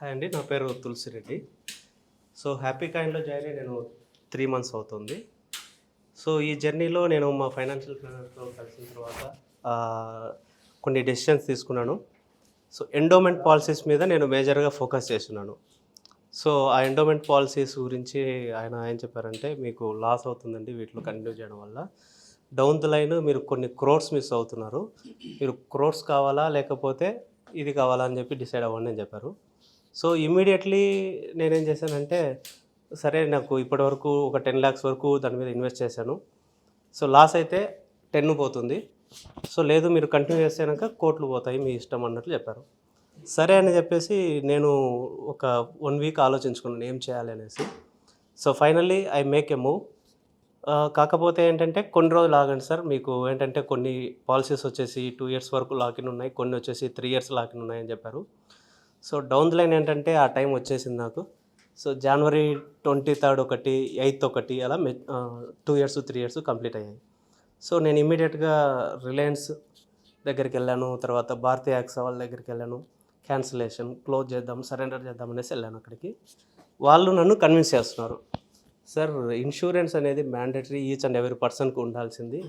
Hi అండి, నా పేరు తులసిరెడ్డి. సో హ్యాపీకాయిన్లో జాయిన్ అయ్యి నేను 3 మంత్స్ అవుతుంది. సో ఈ జర్నీలో నేను మా ఫైనాన్షియల్ ప్లానర్తో కలిసిన తర్వాత కొన్ని డెసిషన్స్ తీసుకున్నాను. సో ఎండోమెంట్ పాలసీస్ మీద నేను మేజర్గా ఫోకస్ చేస్తున్నాను. సో ఆ ఎండోమెంట్ పాలసీస్ గురించి ఆయన ఏం చెప్పారంటే, మీకు లాస్ అవుతుందండి వీటిలో కంటిన్యూ చేయడం వల్ల. డౌన్ ద లైన్ మీరు కొన్ని క్రోర్స్ మిస్ అవుతున్నారు. మీరు క్రోర్స్ కావాలా లేకపోతే ఇది కావాలా అని చెప్పి డిసైడ్ అవ్వండి అని చెప్పారు. సో ఇమ్మీడియట్లీ నేనేం చేశానంటే, సరే నాకు ఇప్పటివరకు ఒక 10 lakhs వరకు దాని మీద ఇన్వెస్ట్ చేశాను. సో లాస్ అయితే 10 పోతుంది. సో లేదు మీరు కంటిన్యూ చేసాక కోట్లు పోతాయి మీ ఇష్టం అన్నట్లు చెప్పారు. సరే అని చెప్పేసి నేను ఒక 1 week ఆలోచించుకున్నాను ఏం చేయాలి అనేసి. So finally I make a move. కాకపోతే ఏంటంటే కొన్ని రోజులు ఆగండి సార్, మీకు ఏంటంటే కొన్ని పాలసీస్ వచ్చేసి 2 years వరకు లాకిన్ ఉన్నాయి, కొన్ని వచ్చేసి 3 years లాకిన్ ఉన్నాయని చెప్పారు. సో డౌన్ ది లైన్ ఏంటంటే ఆ టైం వచ్చేసింది నాకు. సో January 23rd ఒకటి, 8th ఒకటి అలా 2 years 3 years కంప్లీట్ అయ్యాయి. సో నేను ఇమ్మీడియట్గా రిలయన్స్ దగ్గరికి వెళ్ళాను, తర్వాత భారతీయ యాక్సా వాళ్ళ దగ్గరికి వెళ్ళాను. క్యాన్సిలేషన్ క్లోజ్ చేద్దాం, సరెండర్ చేద్దాం అనేసి వెళ్ళాను అక్కడికి. వాళ్ళు నన్ను కన్విన్స్ చేస్తున్నారు, సార్ ఇన్సూరెన్స్ అనేది మ్యాండేటరీ ఈచ్ అండ్ ఎవరీ పర్సన్కి ఉండాల్సింది,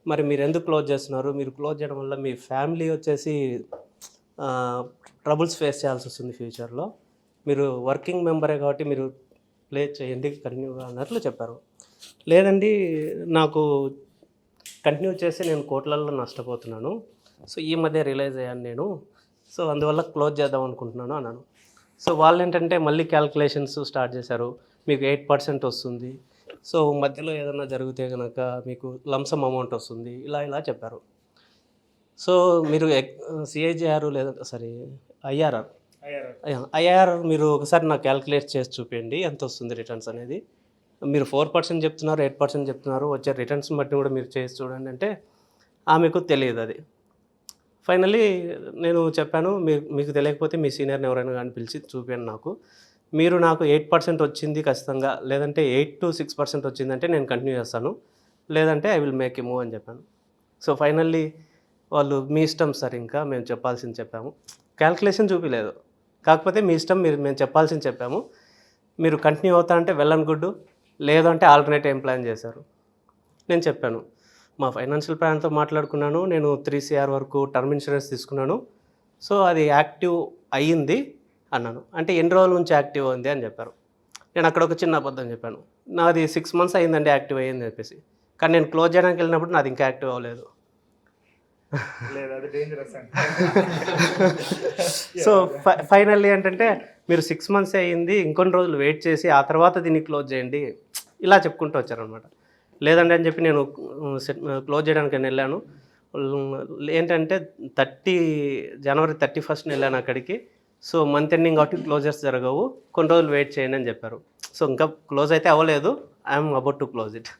మరి మీరు ఎందుకు క్లోజ్ చేస్తున్నారు, మీరు క్లోజ్ చేయడం వల్ల మీ ఫ్యామిలీ వచ్చేసి ట్రబుల్స్ ఫేస్ చేయాల్సి వస్తుంది ఫ్యూచర్లో, మీరు వర్కింగ్ మెంబరే కాబట్టి మీరు ప్లే చేయండి కంటిన్యూగా అన్నట్లు చెప్పారు. లేదండి నాకు కంటిన్యూ చేసి నేను కోట్లల్లో నష్టపోతున్నాను, సో ఈ మధ్య రియలైజ్ అయ్యాను నేను, సో అందువల్ల క్లోజ్ చేద్దాం అనుకుంటున్నాను అన్నాను. సో వాళ్ళు ఏంటంటే మళ్ళీ క్యాల్కులేషన్స్ స్టార్ట్ చేశారు, మీకు 8% వస్తుంది, సో మధ్యలో ఏదైనా జరిగితే కనుక మీకు లంసమ్ అమౌంట్ వస్తుంది, ఇలా చెప్పారు. సో మీరు సిఐజిఆర్ లేదా ఐఆర్ఆర్ మీరు ఒకసారి నాకు క్యాల్కులేట్ చేసి చూపించండి ఎంత వస్తుంది రిటర్న్స్ అనేది. మీరు 4% చెప్తున్నారు, 8% చెప్తున్నారు, వచ్చే రిటర్న్స్ బట్టి కూడా మీరు చేసి చూడండి అంటే ఆమెకు తెలియదు అది. ఫైనల్లీ నేను చెప్పాను, మీకు తెలియకపోతే మీ సీనియర్ని ఎవరైనా కానీ పిలిచి చూపించండి నాకు, మీరు నాకు 8% వచ్చింది ఖచ్చితంగా, లేదంటే 8 to 6% వచ్చిందంటే నేను కంటిన్యూ చేస్తాను, లేదంటే I will make a move అని చెప్పాను. సో ఫైనల్లీ వాళ్ళు మీ ఇష్టం సార్, ఇంకా మేము చెప్పాల్సింది చెప్పాము, క్యాల్కులేషన్ చూపించలేదు, కాకపోతే మీ ఇష్టం, మేము చెప్పాల్సింది చెప్పాము, మీరు కంటిన్యూ అవుతా అంటే వెల్ అండ్ గుడ్, లేదు అంటే ఆల్టర్నేట్ ఏం ప్లాన్ చేశారు. నేను చెప్పాను మా ఫైనాన్షియల్ ప్లాన్తో మాట్లాడుకున్నాను, నేను 3 crore వరకు టర్మ్ ఇన్సూరెన్స్ తీసుకున్నాను, సో అది యాక్టివ్ అయ్యింది అన్నాను. అంటే ఎన్ని రోజుల నుంచి యాక్టివ్ ఉంది అని చెప్పారు. నేను అక్కడ ఒక చిన్న అబద్ధం చెప్పాను, నాది 6 months అయ్యిందండి యాక్టివ్ అయ్యింది చెప్పేసి, కానీ నేను క్లోజ్ చేయడానికి వెళ్ళినప్పుడు నాది ఇంకా యాక్టివ్ అవ్వలేదు. సో ఫైనల్లీ ఏంటంటే మీరు 6 months అయ్యింది, ఇంకొన్ని రోజులు వెయిట్ చేసి ఆ తర్వాత దీన్ని క్లోజ్ చేయండి, ఇలా చెప్పుకుంటూ వచ్చారనమాట. లేదండి అని చెప్పి నేను క్లోజ్ చేయడానికి నేను వెళ్ళాను. ఏంటంటే January 31st వెళ్ళాను అక్కడికి. సో మంత్ ఎండింగ్ కాబట్టి క్లోజర్స్ జరగవు, కొన్ని రోజులు వెయిట్ చేయండి అని చెప్పారు. సో ఇంకా క్లోజ్ అయితే అవ్వలేదు, I'm about to close it.